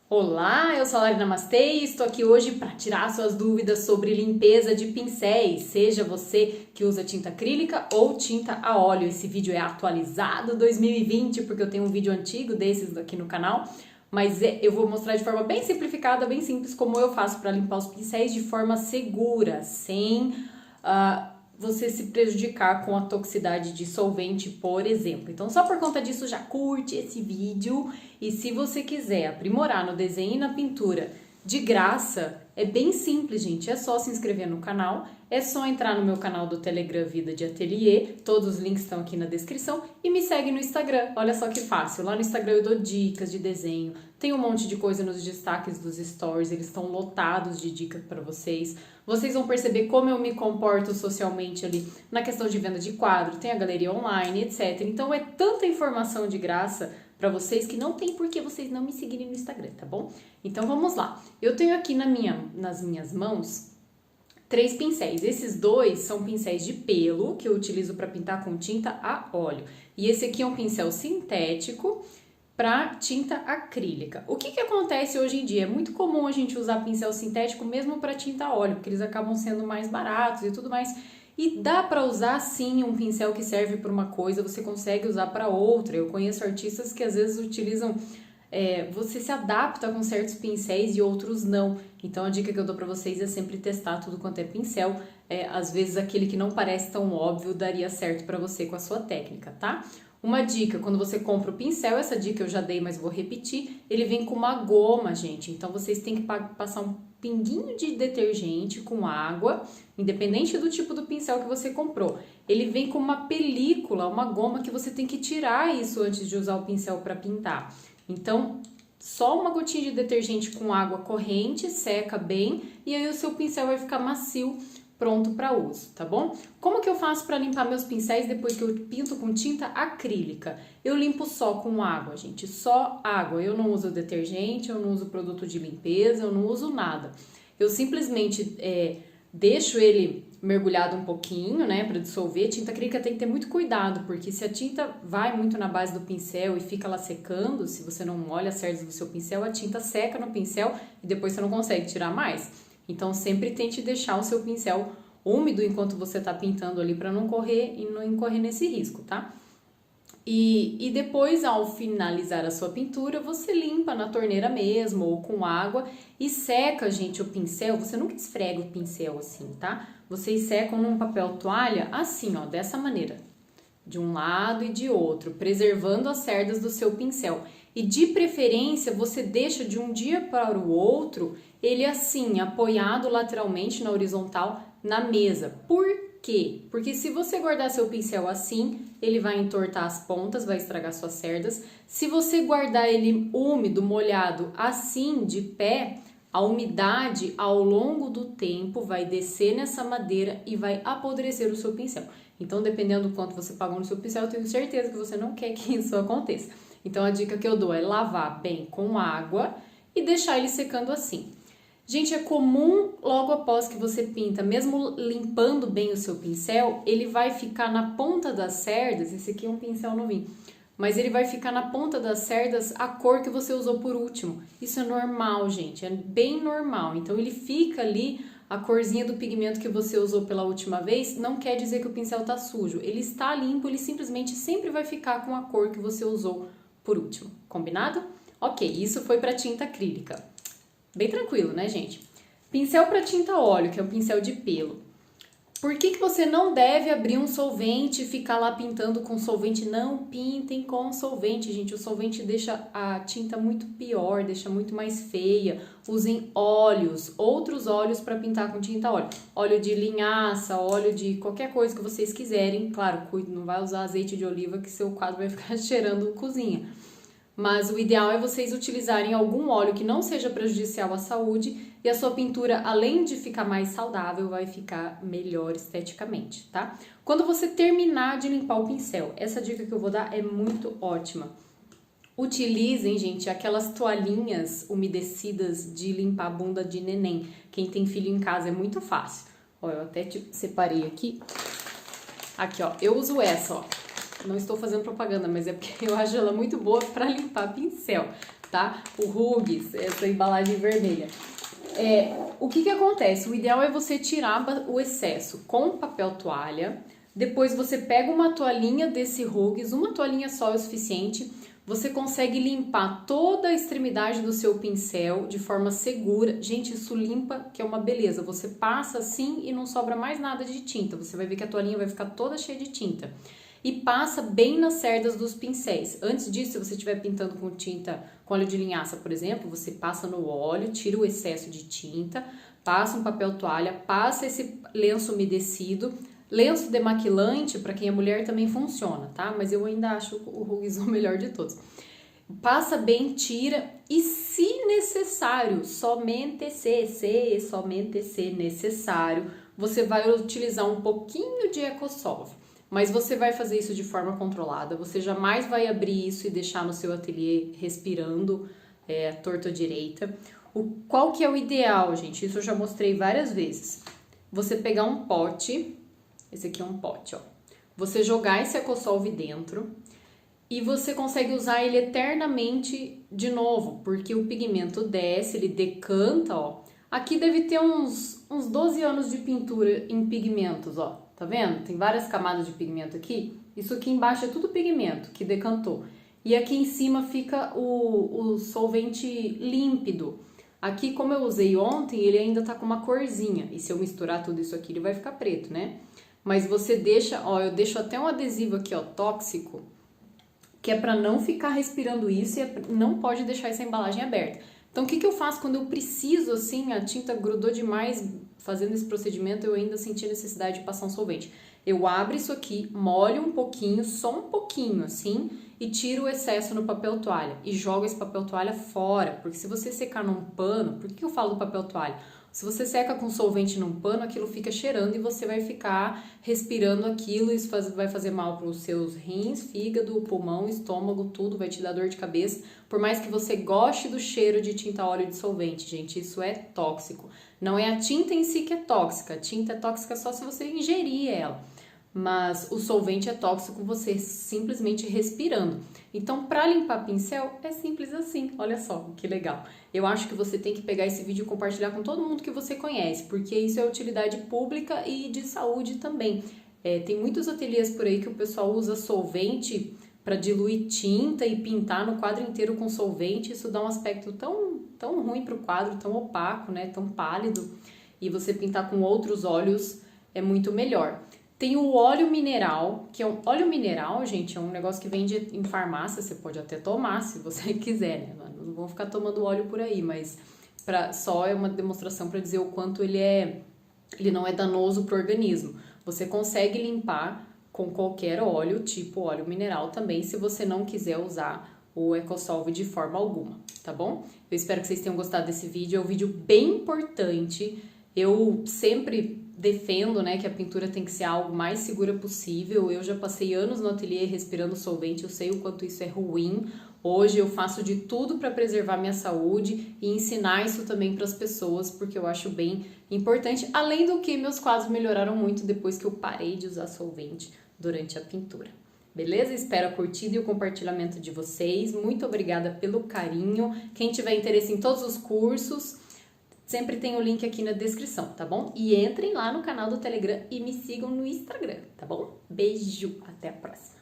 Olá, eu sou a Lari Namastê e estou aqui hoje para tirar suas dúvidas sobre limpeza de pincéis, seja você que usa tinta acrílica ou tinta a óleo. Esse vídeo é atualizado 2020 porque eu tenho um vídeo antigo desses aqui no canal, mas eu vou mostrar de forma bem simplificada, bem simples, como eu faço para limpar os pincéis de forma segura, sem você se prejudicar com a toxicidade de solvente, por exemplo. Então, só por conta disso, já curte esse vídeo. E se você quiser aprimorar no desenho e na pintura de graça, é bem simples, gente. É só se inscrever no canal, é só entrar no meu canal do Telegram Vida de Ateliê, todos os links estão aqui na descrição, e me segue no Instagram. Olha só que fácil, lá no Instagram eu dou dicas de desenho, tem um monte de coisa nos destaques dos stories, eles estão lotados de dicas para vocês. Vocês vão perceber como eu me comporto socialmente ali na questão de venda de quadro, tem a galeria online, etc. Então é tanta informação de graça para vocês que não tem por que vocês não me seguirem no Instagram, tá bom? Então vamos lá. Eu tenho aqui nas minhas mãos 3 pincéis. Esses dois são pincéis de pelo que eu utilizo para pintar com tinta a óleo. E esse aqui é um pincel sintético para tinta acrílica. O que acontece hoje em dia? É muito comum a gente usar pincel sintético mesmo para tinta a óleo, porque eles acabam sendo mais baratos e tudo mais. E dá para usar sim um pincel que serve para uma coisa, você consegue usar para outra. Eu conheço artistas que às vezes utilizam, você se adapta com certos pincéis e outros não. Então a dica que eu dou para vocês é sempre testar tudo quanto é pincel. Às vezes aquele que não parece tão óbvio daria certo para você com a sua técnica, tá? Uma dica, quando você compra o pincel, essa dica eu já dei, mas vou repetir, ele vem com uma goma, gente. Então vocês têm que passar um pinguinho de detergente com água, independente do tipo do pincel que você comprou. Ele vem com uma película, uma goma que você tem que tirar isso antes de usar o pincel para pintar. Então, só uma gotinha de detergente com água corrente, seca bem, e aí o seu pincel vai ficar macio, pronto para uso, tá bom? Como que eu faço para limpar meus pincéis depois que eu pinto com tinta acrílica? Eu limpo só com água, gente, só água. Eu não uso detergente, eu não uso produto de limpeza, eu não uso nada. Eu simplesmente deixo ele mergulhado um pouquinho, né, para dissolver. Tinta acrílica tem que ter muito cuidado, porque se a tinta vai muito na base do pincel e fica lá secando, se você não molha as cerdas do seu pincel, a tinta seca no pincel e depois você não consegue tirar mais. Então, sempre tente deixar o seu pincel úmido enquanto você tá pintando ali para não incorrer nesse risco, tá? E depois, ao finalizar a sua pintura, você limpa na torneira mesmo ou com água e seca, gente, o pincel. Você nunca esfrega o pincel assim, tá? Vocês secam num papel toalha assim, ó, dessa maneira. De um lado e de outro, preservando as cerdas do seu pincel. E de preferência, você deixa de um dia para o outro ele assim, apoiado lateralmente na horizontal na mesa. Por quê? Porque se você guardar seu pincel assim, ele vai entortar as pontas, vai estragar suas cerdas. Se você guardar ele úmido, molhado, assim, de pé, a umidade ao longo do tempo vai descer nessa madeira e vai apodrecer o seu pincel. Então, dependendo do quanto você pagou no seu pincel, eu tenho certeza que você não quer que isso aconteça. Então, a dica que eu dou é lavar bem com água e deixar ele secando assim. Gente, é comum logo após que você pinta, mesmo limpando bem o seu pincel, ele vai ficar na ponta das cerdas. Esse aqui é um pincel novinho, mas ele vai ficar na ponta das cerdas a cor que você usou por último. Isso é normal, gente, é bem normal. Então, ele fica ali, a corzinha do pigmento que você usou pela última vez, não quer dizer que o pincel tá sujo. Ele está limpo, ele simplesmente sempre vai ficar com a cor que você usou por último. Combinado? Ok, isso foi para tinta acrílica. Bem tranquilo, né, gente? Pincel para tinta óleo, que é um pincel de pelo. Por que você não deve abrir um solvente e ficar lá pintando com solvente? Não pintem com solvente, gente. O solvente deixa a tinta muito pior, deixa muito mais feia. Usem óleos, outros óleos para pintar com tinta óleo. Óleo de linhaça, óleo de qualquer coisa que vocês quiserem. Claro, cuide, não vai usar azeite de oliva que seu quadro vai ficar cheirando cozinha. Mas o ideal é vocês utilizarem algum óleo que não seja prejudicial à saúde e a sua pintura, além de ficar mais saudável, vai ficar melhor esteticamente, tá? Quando você terminar de limpar o pincel, essa dica que eu vou dar é muito ótima. Utilizem, gente, aquelas toalhinhas umedecidas de limpar a bunda de neném. Quem tem filho em casa é muito fácil. Ó, eu até separei aqui. Aqui, ó, eu uso essa, ó. Não estou fazendo propaganda, mas é porque eu acho ela muito boa para limpar pincel, tá? O Huggies, essa embalagem vermelha. O que acontece? O ideal é você tirar o excesso com papel toalha, depois você pega uma toalhinha desse Huggies, uma toalhinha só é o suficiente, você consegue limpar toda a extremidade do seu pincel de forma segura. Gente, isso limpa, que é uma beleza. Você passa assim e não sobra mais nada de tinta. Você vai ver que a toalhinha vai ficar toda cheia de tinta. E passa bem nas cerdas dos pincéis. Antes disso, se você estiver pintando com tinta, com óleo de linhaça, por exemplo, você passa no óleo, tira o excesso de tinta, passa um papel toalha, passa esse lenço umedecido. Lenço demaquilante, para quem é mulher, também funciona, tá? Mas eu ainda acho o Huggies o melhor de todos. Passa bem, tira e, se necessário, somente se necessário, você vai utilizar um pouquinho de Ecosolve. Mas você vai fazer isso de forma controlada, você jamais vai abrir isso e deixar no seu ateliê respirando torta ou direita. Qual que é o ideal, gente? Isso eu já mostrei várias vezes. Você pegar um pote, esse aqui é um pote, ó. Você jogar esse Ecosolve dentro e você consegue usar ele eternamente de novo, porque o pigmento desce, ele decanta, ó. Aqui deve ter uns 12 anos de pintura em pigmentos, ó. Tá vendo? Tem várias camadas de pigmento aqui. Isso aqui embaixo é tudo pigmento que decantou. E aqui em cima fica o solvente límpido. Aqui, como eu usei ontem, ele ainda tá com uma corzinha. E se eu misturar tudo isso aqui, ele vai ficar preto, né? Mas você deixa, ó, eu deixo até um adesivo aqui, ó, tóxico, que é pra não ficar respirando isso e não pode deixar essa embalagem aberta. Então, o que eu faço quando eu preciso, assim, a tinta grudou demais fazendo esse procedimento, eu ainda senti a necessidade de passar um solvente. Eu abro isso aqui, molho um pouquinho, só um pouquinho, assim, e tiro o excesso no papel toalha. E jogo esse papel toalha fora, porque se você secar num pano, por que eu falo do papel toalha? Se você seca com solvente num pano, aquilo fica cheirando e você vai ficar respirando aquilo, isso vai fazer mal para os seus rins, fígado, pulmão, estômago, tudo, vai te dar dor de cabeça. Por mais que você goste do cheiro de tinta óleo de solvente, gente, isso é tóxico. Não é a tinta em si que é tóxica, a tinta é tóxica só se você ingerir ela. Mas o solvente é tóxico você simplesmente respirando. Então, para limpar pincel, é simples assim. Olha só, que legal. Eu acho que você tem que pegar esse vídeo e compartilhar com todo mundo que você conhece, porque isso é utilidade pública e de saúde também. Tem muitos ateliês por aí que o pessoal usa solvente para diluir tinta e pintar no quadro inteiro com solvente. Isso dá um aspecto tão ruim para o quadro, tão opaco, né? Tão pálido. E você pintar com outros óleos é muito melhor. Tem o óleo mineral, que é um óleo mineral, gente, é um negócio que vende em farmácia, você pode até tomar se você quiser, né? Não vão ficar tomando óleo por aí, mas só é uma demonstração para dizer o quanto ele não é danoso para o organismo. Você consegue limpar com qualquer óleo, tipo óleo mineral também, se você não quiser usar o Ecosolve de forma alguma, tá bom? Eu espero que vocês tenham gostado desse vídeo, é um vídeo bem importante. Eu sempre defendo, né, que a pintura tem que ser algo mais segura possível. Eu já passei anos no ateliê respirando solvente, eu sei o quanto isso é ruim. Hoje eu faço de tudo para preservar minha saúde e ensinar isso também para as pessoas, porque eu acho bem importante. Além do que, meus quadros melhoraram muito depois que eu parei de usar solvente durante a pintura. Beleza? Espero a curtida e o compartilhamento de vocês. Muito obrigada pelo carinho. Quem tiver interesse em todos os cursos, sempre tem o link aqui na descrição, tá bom? E entrem lá no canal do Telegram e me sigam no Instagram, tá bom? Beijo, até a próxima!